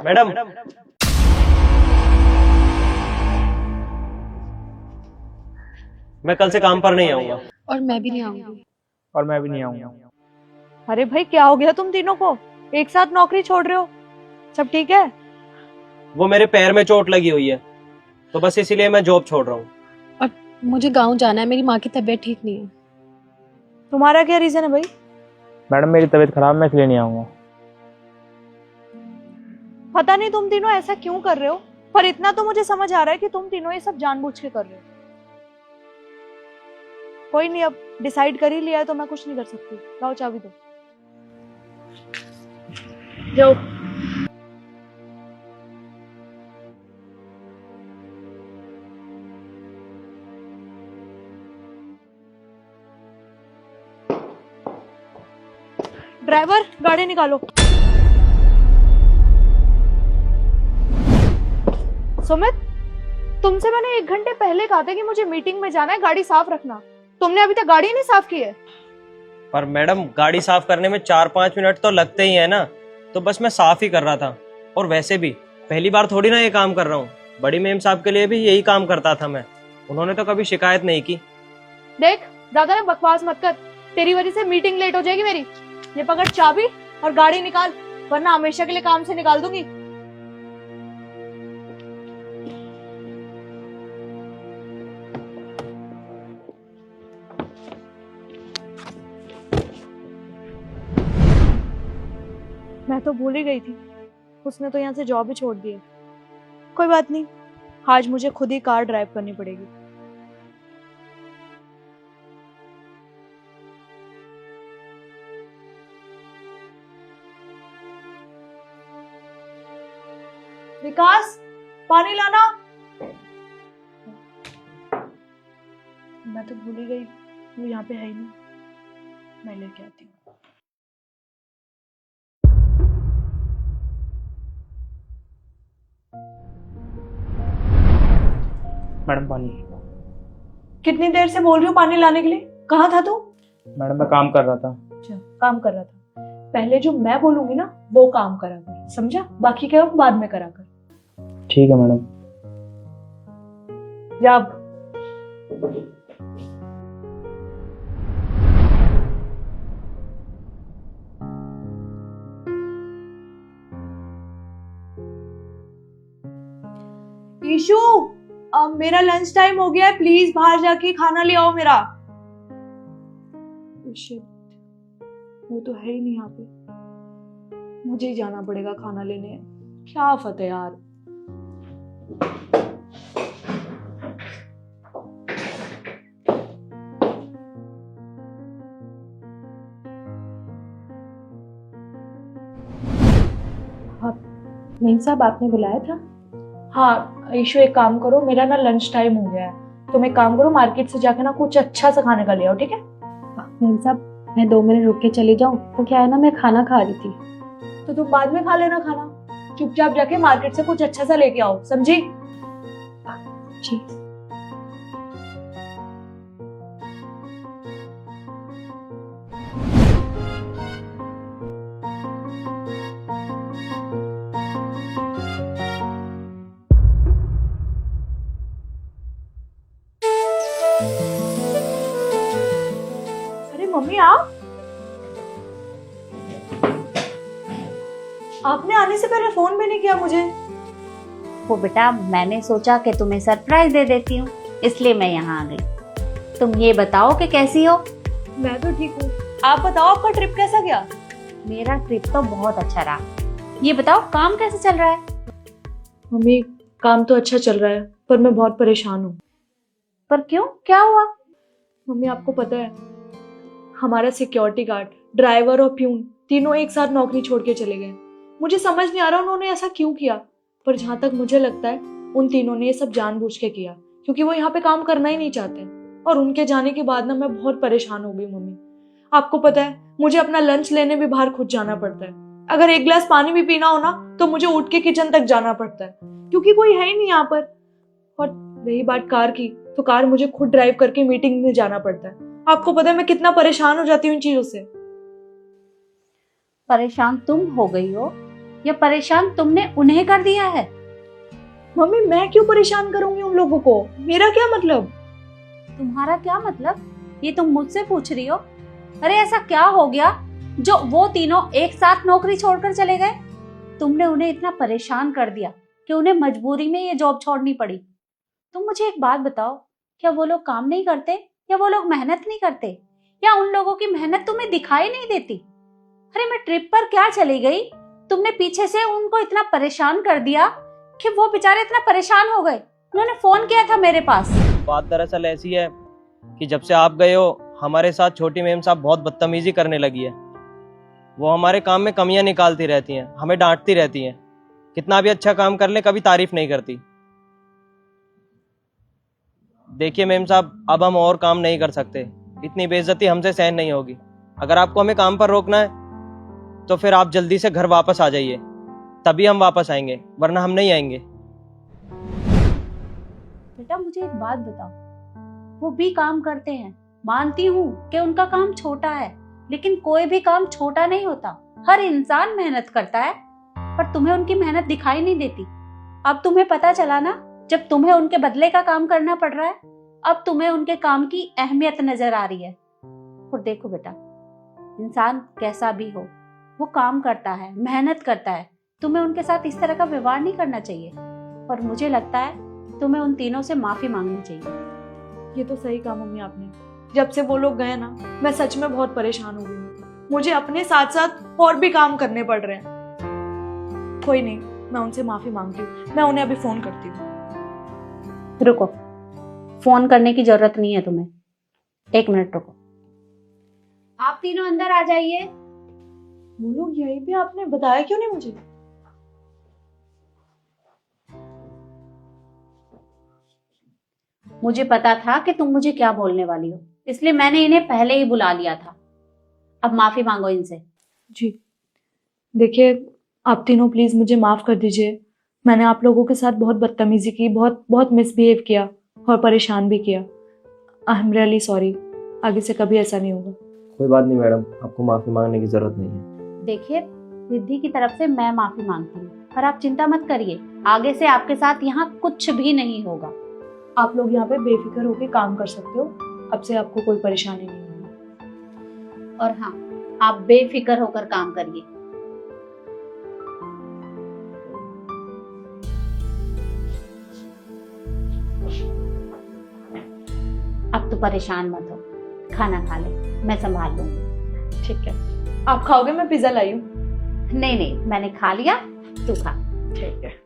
Madam, मैं कल से काम पर नहीं आऊंगा। और मैं भी नहीं आऊंगी। और मैं भी नहीं आऊंगा। अरे भाई क्या हो गया तुम तीनों को? एक साथ नौकरी छोड़ रहे हो? सब ठीक है? वो मेरे पैर में चोट लगी हुई है, तो बस इसीलिए मैं जॉब छोड़ रहा हूँ। और मुझे गांव जाना है, मेरी माँ की तबीयत ठीक नहीं है। तुम्हारा क्या रीजन है भाई? मैडम मेरी तबीयत खराब, मैं इसलिए नहीं आऊंगा। पता नहीं तुम तीनों ऐसा क्यों कर रहे हो, पर इतना तो मुझे समझ आ रहा है कि तुम तीनों ये सब जानबूझ के कर रहे हो। कोई नहीं, अब डिसाइड कर ही लिया है तो मैं कुछ नहीं कर सकती। लाओ चाबी दो। जाओ। ड्राइवर गाड़ी निकालो। सुमित, तुमसे मैंने 1 घंटे पहले कहा था कि मुझे मीटिंग में जाना है, गाड़ी साफ रखना। तुमने अभी तक गाड़ी नहीं साफ की है। पर मैडम, गाड़ी साफ करने में 4-5 मिनट तो लगते ही है ना, तो बस मैं साफ ही कर रहा था। और वैसे भी पहली बार थोड़ी ना ये काम कर रहा हूँ, बड़ी मेम साहब के लिए भी यही काम करता था मैं। उन्होंने तो कभी शिकायत नहीं की। देख, ज्यादा ना बकवास मत कर, तेरी वजह से मीटिंग लेट हो जाएगी मेरी। ये पकड़ चाबी और गाड़ी निकाल, वरना हमेशा के लिए काम से निकाल दूंगी। मैं तो भूल ही गई थी, उसने तो यहाँ से जॉब ही छोड़ दी है। कोई बात नहीं, आज मुझे खुद ही कार ड्राइव करनी पड़ेगी। विकास, पानी लाना। मैं तो भूल ही गई, वो यहाँ पे है ही नहीं। मैं लेके आती हूँ। मैडम पानी। कितनी देर से बोल रही हूँ पानी लाने के लिए? कहाँ था तू? मैडम मैं काम कर रहा था। अच्छा, काम कर रहा था। पहले जो मैं बोलूंगी ना वो काम करा कर, समझा? बाकी क्या बाद में करा कर। ठीक है मैडम। जा अब। ईशु, अब मेरा लंच टाइम हो गया है, प्लीज बाहर जाके खाना ले आओ मेरा। शिट, वो तो है ही नहीं यहाँ पे। मुझे ही जाना पड़ेगा खाना लेने। क्या आफत है यार। मेम साहब, आपने बुलाया था? हाँ ईशु, एक काम करो, मेरा ना लंच टाइम हो गया है। तुम एक काम करो, मार्केट से जाके ना कुछ अच्छा सा खाने का ले आओ, ठीक है? मेम साहब, मैं 2 मिनट रुक के चली जाऊं? तो क्या है ना, मैं खाना खा रही थी। तो तुम बाद में खा लेना खाना। चुपचाप जाके मार्केट से कुछ अच्छा सा लेके आओ, समझी? जी। अरे मम्मी, आप आपने आने से पहले फोन भी नहीं किया मुझे। वो बेटा, मैंने सोचा कि तुम्हें सरप्राइज दे देती हूँ, इसलिए मैं यहाँ आ गई। तुम ये बताओ कि कैसी हो? मैं तो ठीक हूँ। आप बताओ, आपका ट्रिप कैसा गया? मेरा ट्रिप तो बहुत अच्छा रहा। ये बताओ, काम कैसे चल रहा है? मम्मी, काम तो अच्छा चल रहा है, पर मैं बहुत परेशान हूँ। पर क्यों, क्या हुआ? मम्मी, आपको पता है, हमारा सिक्योरिटी गार्ड, ड्राइवर और प्यून तीनों एक साथ नौकरी छोड़ के चले गए। मुझे समझ नहीं आ रहा उन्होंने ऐसा क्यों किया, पर जहां तक मुझे लगता है उन तीनों ने ये सब जानबूझ के किया, क्योंकि वो यहाँ पे काम करना ही नहीं चाहते। और उनके जाने के बाद ना मैं बहुत परेशान हो गई मम्मी। आपको पता है, मुझे अपना लंच लेने भी बाहर खुद जाना पड़ता है। अगर 1 गिलास पानी भी पीना हो ना तो मुझे उठ के किचन तक जाना पड़ता है, क्योंकि कोई है ही नहीं यहाँ पर। और रही बात कार की, तो कार मुझे खुद ड्राइव करके मीटिंग में जाना पड़ता है। आपको पता है मैं कितना परेशान हो जाती हूँ इन चीजों से। परेशान तुम हो गई हो, या परेशान तुमने उन्हें कर दिया है? मम्मी मैं क्यों परेशान करूंगी उन लोगों को, मेरा क्या मतलब? तुम्हारा क्या मतलब? ये तुम मुझसे पूछ रही हो? अरे ऐसा क्या हो गया जो वो तीनों एक साथ नौकरी छोड़कर चले गए? तुमने उन्हें इतना परेशान कर दिया कि उन्हें मजबूरी में ये जॉब छोड़नी पड़ी। तुम मुझे एक बात बताओ, क्या वो लोग काम नहीं करते या वो लोग मेहनत नहीं करते या उन लोगों की मेहनत तुम्हें दिखाई नहीं देती? अरे मैं ट्रिप पर क्या चली गई, तुमने पीछे से उनको इतना परेशान कर दिया कि वो बेचारे इतना परेशान हो गए, उन्होंने फोन किया था मेरे पास। बात दरअसल ऐसी है कि जब से आप गए हो हमारे साथ छोटी मेम साहब बहुत बदतमीजी करने लगी है। वो हमारे काम में कमियां निकालती रहती हैं, हमें डांटती रहती हैं। कितना भी अच्छा काम कर ले कभी तारीफ नहीं करती। देखिए मेम साहब, अब हम और काम नहीं कर सकते, इतनी बेइज्जती हमसे सहन नहीं होगी। अगर आपको हमें काम पर रोकना है तो फिर आप जल्दी से घर वापस आ जाइए, तभी हम वापस आएंगे, वरना हम नहीं आएंगे। बेटा मुझे एक बात बताओ, वो भी काम करते हैं, मानती हूँ कि उनका काम छोटा है, लेकिन कोई भी काम छोटा नहीं होता। हर इंसान मेहनत करता है, पर तुम्हें उनकी मेहनत दिखाई नहीं देती। अब तुम्हें पता चला ना, जब तुम्हें उनके बदले का काम करना पड़ रहा है, अब तुम्हें उनके काम की अहमियत नजर आ रही है। और देखो बेटा, इंसान कैसा भी हो, वो काम करता है, मेहनत करता है। तुम्हें उनके साथ इस तरह का व्यवहार नहीं करना चाहिए। और मुझे लगता है तुम्हें उन तीनों से माफी मांगनी चाहिए। ये तो सही कहा मम्मी आपने। जब से वो लोग गए ना, मैं सच में बहुत परेशान हो गई हूँ। मुझे अपने साथ साथ और भी काम करने पड़ रहे हैं। कोई नहीं, मैं उनसे माफी मांगती हूँ। मैं उन्हें अभी फोन करती हूँ। रुको, फोन करने की जरूरत नहीं है तुम्हें। 1 मिनट रुको। आप तीनों अंदर आ जाइए। वो लोग यहीं पे, आपने बताया क्यों नहीं मुझे? मुझे पता था कि तुम मुझे क्या बोलने वाली हो, इसलिए मैंने इन्हें पहले ही बुला लिया था। अब माफी मांगो इनसे। जी देखिए, आप तीनों प्लीज मुझे माफ कर दीजिए। मैंने आप लोगों के साथ बहुत बदतमीजी की, बहुत मिसबिहेव किया और परेशान भी किया। I am really sorry. आगे से कभी ऐसा नहीं होगा। कोई बात नहीं मैडम, आपको माफी मांगने की जरूरत नहीं है। देखिए, रिद्धि की तरफ से मैं माफी मांगती हूँ, पर आप चिंता मत करिए, आगे से आपके साथ यहाँ कुछ भी नहीं होगा। आप लोग यहाँ पे बेफिक्र होकर काम कर सकते हो। अब से आपको कोई परेशानी नहीं होगी। और हाँ, आप बेफिक्र होकर काम करिए। अब तो परेशान मत हो, खाना खा ले, मैं संभाल लूंगी। ठीक है, आप खाओगे? मैं पिज्जा लाई हूँ। नहीं नहीं, मैंने खा लिया, तू खा। ठीक है।